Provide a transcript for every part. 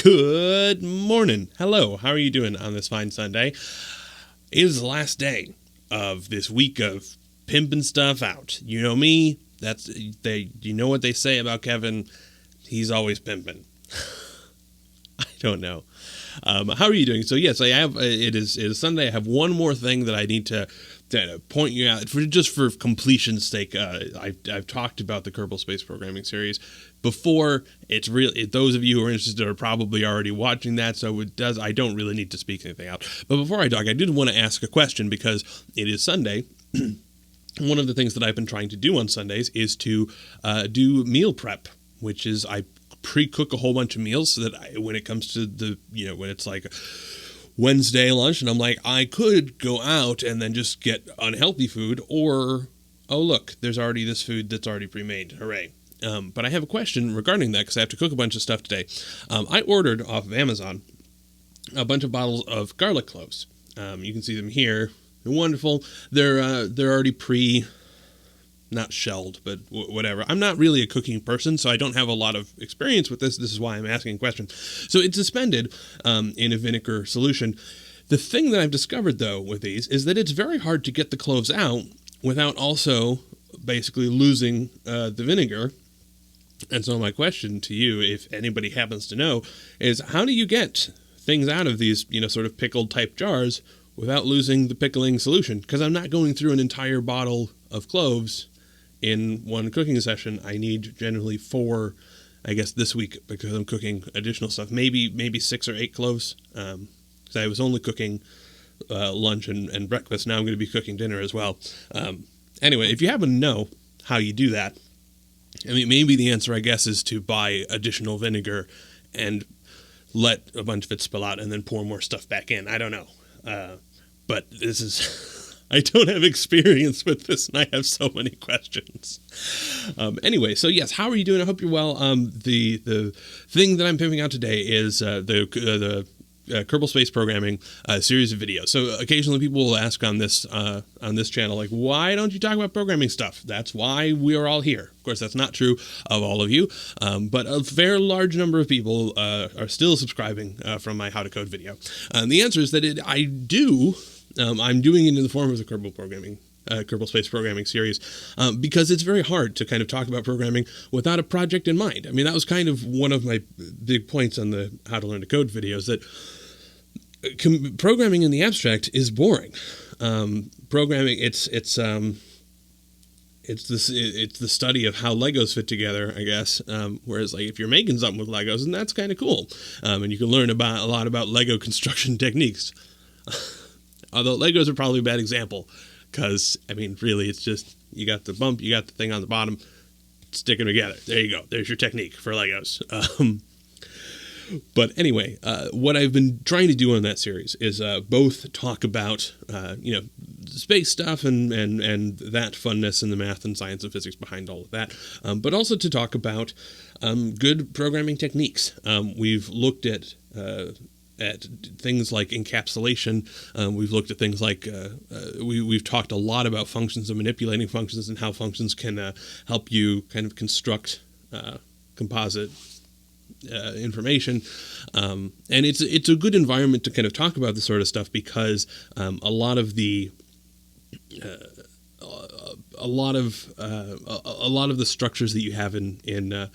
Good morning. Hello. How are you doing on this fine Sunday? It is the last day of this week of pimping stuff out. You know me. You know what they say about Kevin. He's always pimping. I don't know. How are you doing? So yes, I have. It is Sunday. I have one more thing that I need to point you out for completion's sake. I've talked about the Kerbal space programming series before. It's really, those of you who are interested are probably already watching that, so I don't really need to speak anything out. But before I talk, I did want to ask a question because it is Sunday. One of the things that I've been trying to do on Sundays is to do meal prep, which is I pre-cook a whole bunch of meals so that when it comes to when it's like Wednesday lunch and I'm like, I could go out and then just get unhealthy food, or, oh, look, there's already this food that's already pre-made. Hooray. But I have a question regarding that because I have to cook a bunch of stuff today. I ordered off of Amazon a bunch of bottles of garlic cloves. You can see them here. They're wonderful. They're already not shelled, but whatever. I'm not really a cooking person, so I don't have a lot of experience with this. This is why I'm asking questions. So it's suspended in a vinegar solution. The thing that I've discovered, though, with these is that it's very hard to get the cloves out without also basically losing the vinegar. And so my question to you, if anybody happens to know, is how do you get things out of these, sort of pickled type jars without losing the pickling solution? Because I'm not going through an entire bottle of cloves in one cooking session. I need generally 4, I guess, this week because I'm cooking additional stuff. Maybe 6 or 8 cloves. Because I was only cooking lunch and breakfast. Now I'm going to be cooking dinner as well. Anyway, if you happen to know how you do that, I mean, maybe the answer, I guess, is to buy additional vinegar and let a bunch of it spill out and then pour more stuff back in. I don't know. But this is... I don't have experience with this, and I have so many questions. Anyway, so yes, how are you doing? I hope you're well. The thing that I'm pimping out today is the Kerbal Space Programming series of videos. So occasionally people will ask on this channel, like, why don't you talk about programming stuff? That's why we are all here. Of course, that's not true of all of you, but a fair large number of people are still subscribing from my How to Code video. The answer is that I do. I'm doing it in the form of the Kerbal Space Programming series, because it's very hard to kind of talk about programming without a project in mind. I mean, that was kind of one of my big points on the How to Learn to Code videos, that programming in the abstract is boring. Programming, it's the study of how Legos fit together, I guess. Whereas, like, if you're making something with Legos, and that's kind of cool, and you can learn a lot about Lego construction techniques. Although Legos are probably a bad example, because, I mean, really, it's just, you got the bump, you got the thing on the bottom, stick them together. There you go. There's your technique for Legos. But anyway, what I've been trying to do on that series is both talk about, space stuff and that funness and the math and science and physics behind all of that, but also to talk about good programming techniques. We've looked at things like encapsulation. We've looked at things like we've talked a lot about functions and manipulating functions and how functions can help you kind of construct composite information. And it's a good environment to kind of talk about this sort of stuff because a lot of the structures that you have in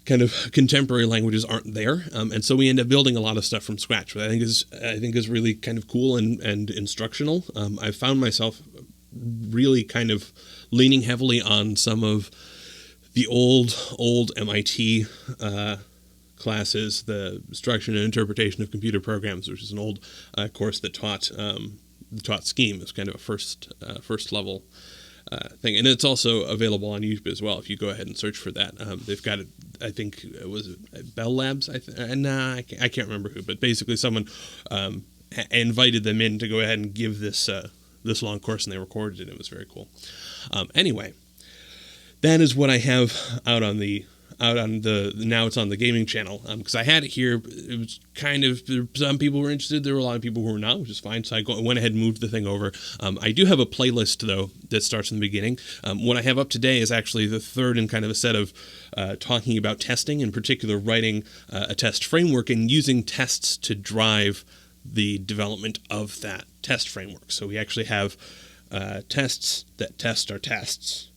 kind of contemporary languages aren't there, and so we end up building a lot of stuff from scratch, which I think is really kind of cool and instructional. I've found myself really kind of leaning heavily on some of the old MIT classes, the Structure and Interpretation of Computer Programs, which is an old course that taught Scheme as kind of a first level thing, and it's also available on YouTube as well. If you go ahead and search for that, they've got it. I think it was Bell Labs. I can't remember who, but basically someone invited them in to go ahead and give this long course, and they recorded it. It was very cool. Anyway, that is what I have out on the out on now it's on the gaming channel, because I had it here. It was kind of, some people were interested, there were a lot of people who were not, which is fine, so I went ahead and moved the thing over. I do have a playlist, though, that starts in the beginning. What I have up today is actually the third in kind of a set of talking about testing, in particular writing a test framework and using tests to drive the development of that test framework. So we actually have tests that test our tests,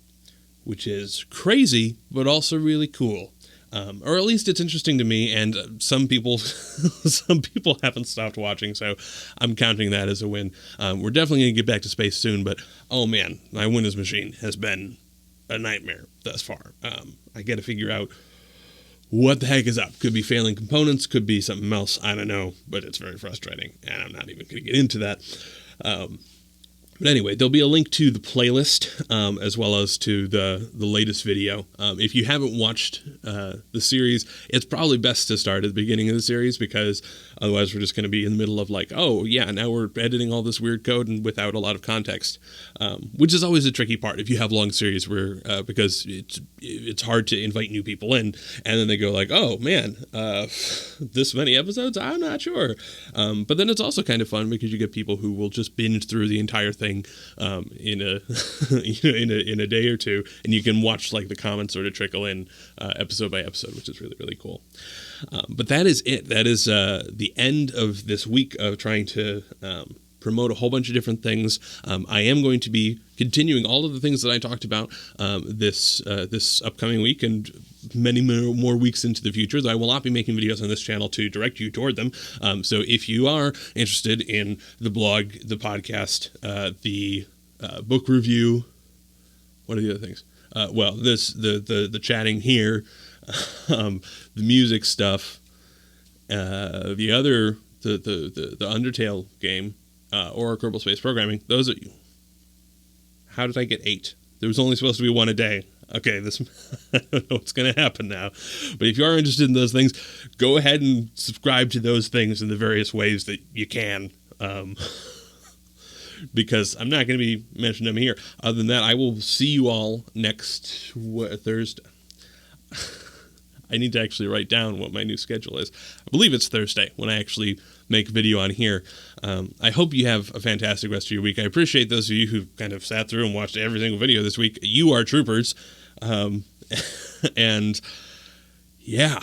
which is crazy, but also really cool. Or at least it's interesting to me, and some people haven't stopped watching, so I'm counting that as a win. We're definitely going to get back to space soon, but oh man, my Windows machine has been a nightmare thus far. I got to figure out what the heck is up. Could be failing components, could be something else, I don't know, but it's very frustrating, and I'm not even going to get into that. But anyway, there'll be a link to the playlist, as well as to the latest video. If you haven't watched the series, it's probably best to start at the beginning of the series, because otherwise we're just going to be in the middle of like, oh yeah, now we're editing all this weird code and without a lot of context, which is always a tricky part if you have long series where because it's hard to invite new people in, and then they go like, oh man, this many episodes? I'm not sure. But then it's also kind of fun because you get people who will just binge through the entire thing in a in a day or two, and you can watch like the comments sort of trickle in episode by episode, which is really, really cool. But that is it. That is the end of this week of trying to promote a whole bunch of different things. I am going to be continuing all of the things that I talked about this upcoming week and many more weeks into the future, though I will not be making videos on this channel to direct you toward them. So if you are interested in the blog, the podcast, the book review, what are the other things? The chatting here, the music stuff, the Undertale game, or Kerbal Space Programming. Those are. How did I get 8? There was only supposed to be 1 a day. Okay, I don't know what's going to happen now. But if you are interested in those things, go ahead and subscribe to those things in the various ways that you can. Because I'm not going to be mentioning them here. Other than that, I will see you all next Thursday. I need to actually write down what my new schedule is. I believe it's Thursday when I actually make a video on here. I hope you have a fantastic rest of your week. I appreciate those of you who kind of sat through and watched every single video this week. You are troopers. And yeah.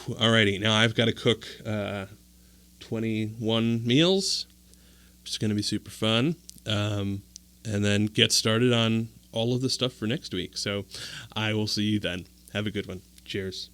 Alrighty. Now I've got to cook 21 meals, which is going to be super fun. And then get started on all of the stuff for next week. So I will see you then. Have a good one. Cheers.